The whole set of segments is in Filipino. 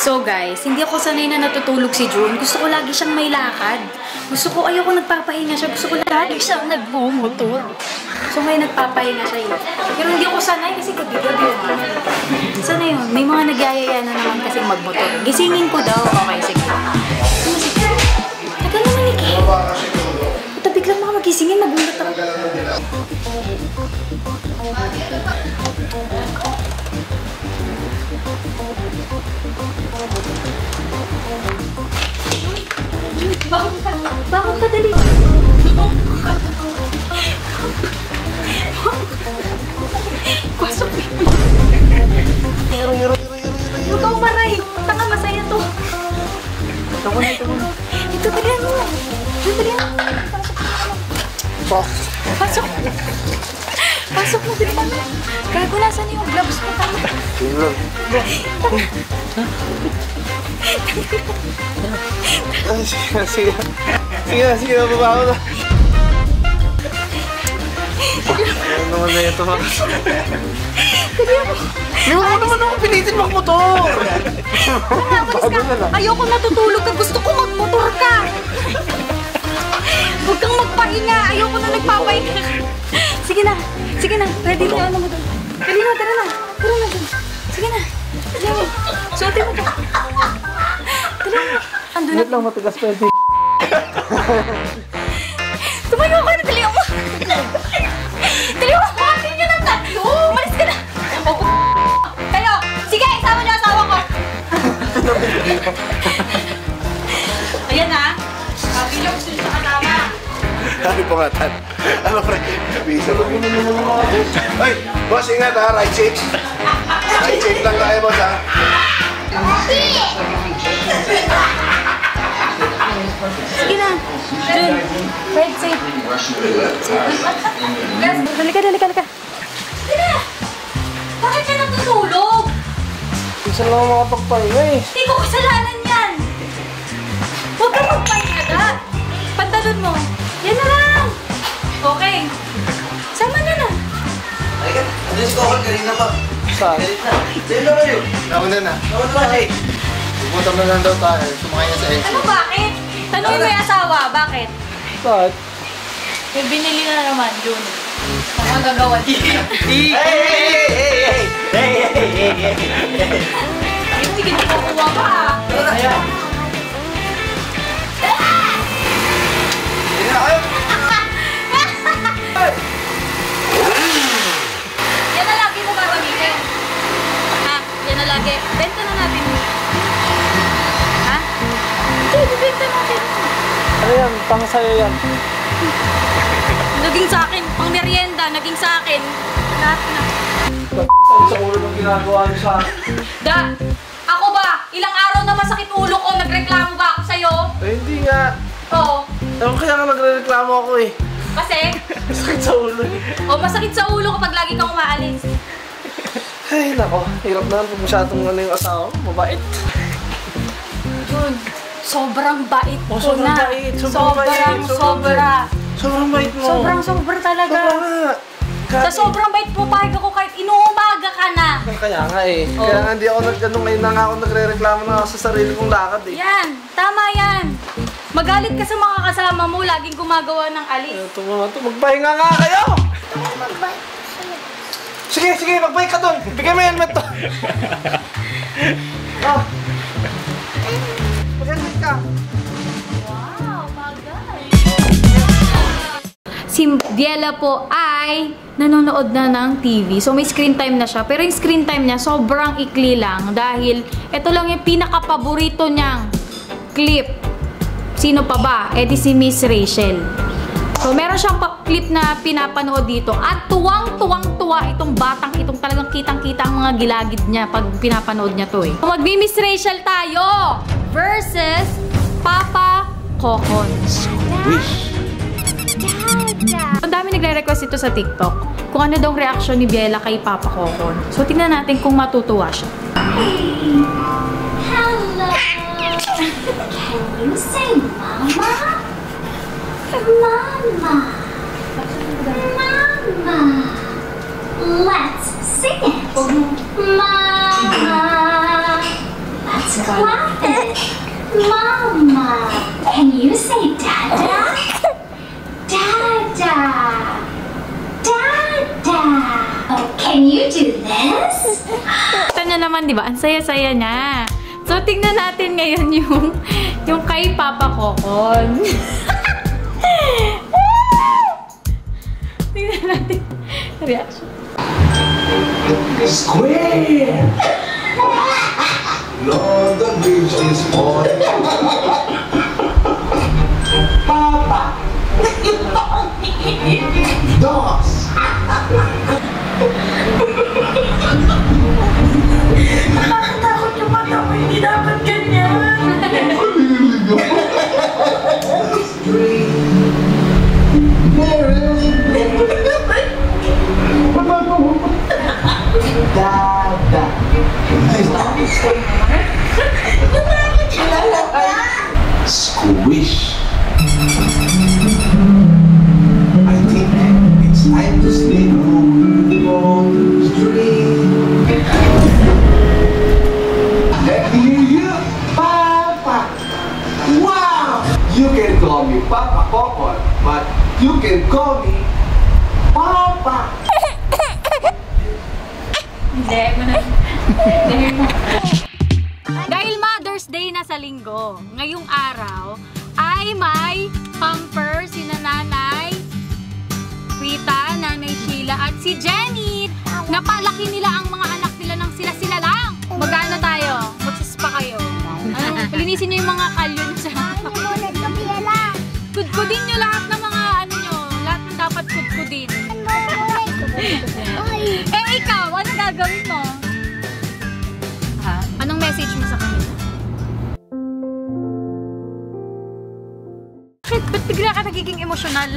So guys, hindi ako sanay na natutulog si June. Gusto ko lagi siyang may lakad. Gusto ko, ayoko nagpapahinga siya. Gusto ko lagi siyang nagmumotor. So may nagpapahinga siya yun. Pero hindi ako sanay kasi gabi-gabi yun. Sana yun? May mga nagyayaya na naman kasi magmotor. Gisingin ko daw. Okay, sige. Sige. Tagal naman ni Kay. Puta, biglang mga magisingin. Magulat ako. Bakit ka dali? Pasok. Huwag kang maray. Tanga, masaya to. Ito ko na. Ito, dalihan mo. Pasok. Pasok mo, dalihan mo. Gago, nasan yung gloves mo? Tama. Sige, baba ako na. Ano naman na ito, ha? Liwan mo naman ako, pilitin magmotor! Ayoko natutulog ka, gusto ko magmotor ka! Huwag kang magpahinga, ayoko na nagpapahinga. Sige na, ready na ano mo doon. Tara na doon. Sige na, suotin mo ka. Tara na. Andun na. Lang matigas pa yun. Tumayo ka na, dalihan mo. Dalihan mo, hatin nyo ng tatlo. Malis ka na. Kayo, sige, isama niyo asawa ko. Ayan na. Bilang gusto niyo sa kasama. Ano pangatan? Ano pre? Bisa ba? Ay, boss, ingat ha, right shape. Right shape lang tayo, boss ha. Sige na, Jun. Right safe. Dali ka. Sige na. Bakit ka natutulog? Isa lang makapagpahinga eh. Hindi ko kasalanan yan. Huwag kang magpahinga ka. Pantalon mo. Yan na lang. Okay. Sama niya na. Ay ka, andun si Kokol kanina pa. Saan? Dahil naman yun. Nauna na. Naman naman siya eh. Pupunta na lang daw tayo. Sumakay na sa LC. Ano bakit? Tanungin mo yung asawa. Bakit? Bakit? May binili na naman, Jun. Ang magagawa niya. Hey! Ay, sige, hindi ko kuha pa. Ayan. Hindi na kayo. Yan na lagi mo gagamitin. Ha? Yan na lagi. Benta na natin. Ha? Hindi, benta natin. Ano yan? Pang sa'yo yan. Naging sa akin. Pang merienda, naging sa akin. Lahat na. Sa ulo ng ginagawa niyo sa akin. Ako ba? Ilang araw na masakit ulo ko. Nagreklamo ba ako sa'yo? Eh, hindi nga. Oo. Ewan kaya nga nagre-reklamo ako eh. Kasi? Masakit sa ulo eh. Masakit sa ulo kapag lagi kang umaalis. Ay, nako. Hirap naman pag masyadong ano yung asawa. Mabait. Jun, sobrang bait ko sobrang na. bait. Sobra. Sobrang bait mo. Sobra talaga. Sobra nga. Sa sobrang bait mo, pahig ako kahit inuumaga ka na. Kaya nga eh. Kaya nga hindi ako ngayon na nga ako nagre-reklamo na sa sarili kong lakad eh. Yan, tama yan. Magalit ka sa mga kasama mo, laging gumagawa ng alis. Ito mga ito, magpahinga nga kayo! Sige, magbike ka doon. Bigyan mo yung helmet to. Oh. Mag-helmet ka. Wow, bagay. Si Biela po ay nanonood na ng TV. So may screen time na siya. Pero yung screen time niya sobrang ikli lang. Dahil ito lang yung pinaka-paborito niyang clip. Sino pa ba? Eh di si Miss Rachel. So meron siyang clip na pinapanood dito. At tuwang-tuwang-tuwa itong batang itong talagang kitang-kita ang mga gilagid niya pag pinapanood niya to eh. So magbi-Miss Rachel tayo versus Papa Kokon. Wish. Ang dami nagre-request ito sa TikTok kung ano daw reaksyon ni Biela kay Papa Kokon. So tingnan natin kung matutuwa siya. Hello! Can you say mama? Mama! Mama! Let's sing it. Mama. Let's clap it. Mama. Can you say Dada? Dada. Dada. Oh, can you do this? Kita niya naman, di ba? Ang saya-saya niya. So, tingnan natin ngayon yung kay Papa Kokon. Tingnan natin reaction. Square! Lord, the bridge is falling. Papa! Dos! Nakakatakot yung mata mo, hindi dapat ganyan. Dada. Squish! I think it's time to sleep on the street. Let me hear you, Papa! Wow! You can call me Papa Kokon, but you can call me Papa! Hindi mo na. Dahil Mother's Day na sa linggo, ngayong araw ay may pamper si Nanay Rita, Nanay Sheila at si Jenny. Napalaki nila ang mga anak nila ng sila-sila lang. Magano tayo? Magsaspa kayo. Palinisin nyo yung mga kalyo nyo sa... Kudkudin nyo lahat ng mga ano nyo. Lahat ng dapat kudkudin. Eh ikaw, ano gagawin mo? Ha? Anong message mo sa kanila? Bakit? Ba't bigla ka nagiging emosyonal?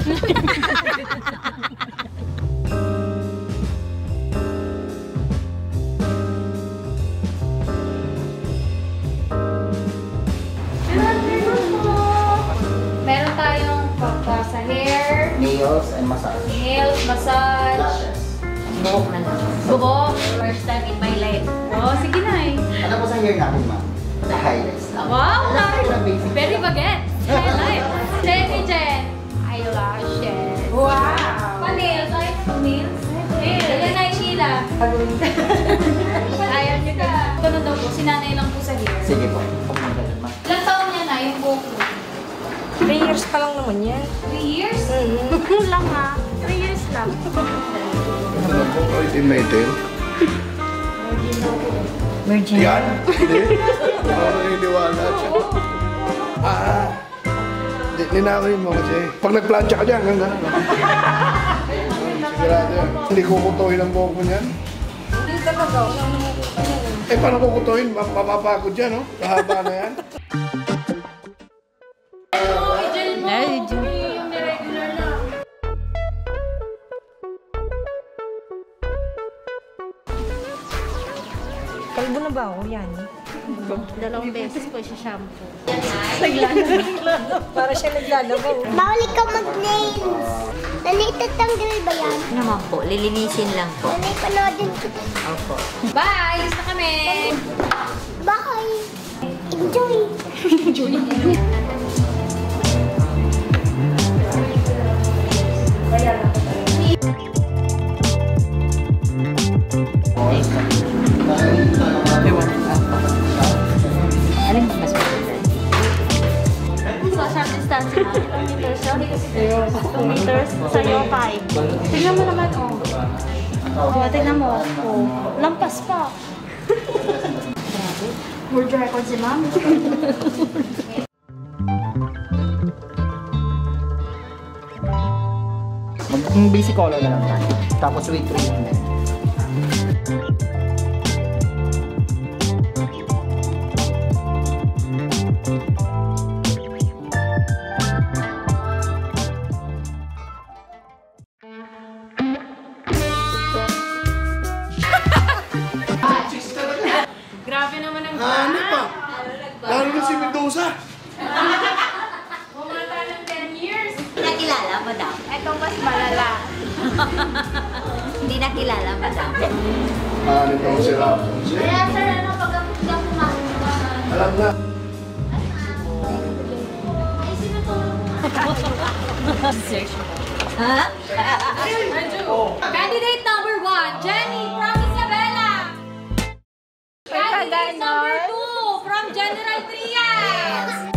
Meron tayong sa hair, Nails and massage. nails, massage, Lashes. Buhok na lang. buhok. First time in my life. Oh, sige na eh. Ano po sa hair natin, ma'am? The highlights lang. Wow, nice. Basic. Very baguette. Highlight. Jenny Jen. Eyelashes. Wow. Pa-nails. Ay, pa-nails. Nails. Ayan na yung Sheila. Ayan nyo ka. Ganun daw po. Sinanay lang po sa hair. Sige po. Pagmagalan, ma'am. Ilang taon niya na yung buhok mo? 3 years pa lang naman yan. 3 years? Lang ha. 3 years lang. Ay, may tail. Virgin. Yan? Hindi? Naniniwala siya. Ninawin mo kasi. Pag nagplansya ka dyan, hanggang gano'n. Sigurado yan. Hindi kukutuhin ang buhok mo niyan. Hindi talaga. Eh, paano kukutuhin? Mapapagod yan, no? Kahaba na yan. Yung regular lang. Kalbo na ba ako? Yan. 2 beses ko siya shampoo. Para siya naglalabaw. Bawal ikaw mag-nails. Nalitatanggal ba yan? Naman po, lilinisin lang po. Nanay, panoodin kita. Opo. Bye! Alis na kami! Bye! Enjoy! Alin mas maganda? Social distancing. 2 meters yun? 2 meters. Sa'yo, 5. Tignan mo naman, oh. Oh, tignan mo. Oh. Lampas pa. Grabe. World record si ma'am. Mag-basic color na lang tayo. Tapos with treatment. Grabe naman ang Ano pa? Lalo na si Mendoza. Bumata ng 10 years. Nakilala mo daw? Ito mas malala. Hindi Hindi na kilala, madam. Ano itong si Rapunzel? Kaya sir, ano, pag-apit ka kumain. Alam na. Ay, sinutulong mo. Ha? Candidate number 1, Jenny from Isabela. Candidate number 2 from General Trias.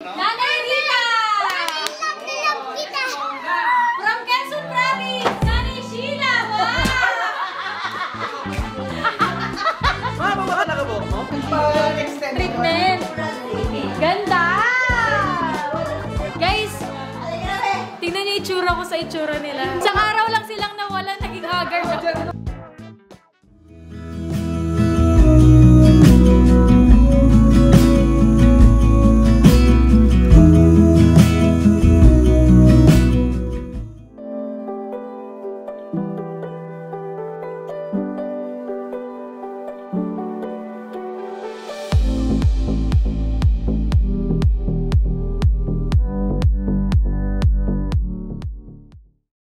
Nanay Rita. From Quezon Province, Nanay Sheila. Treatment. Ganda. Guys, tingnan niyo itsura ko sa itsura nila. Isang araw lang silang nawala, naging hugger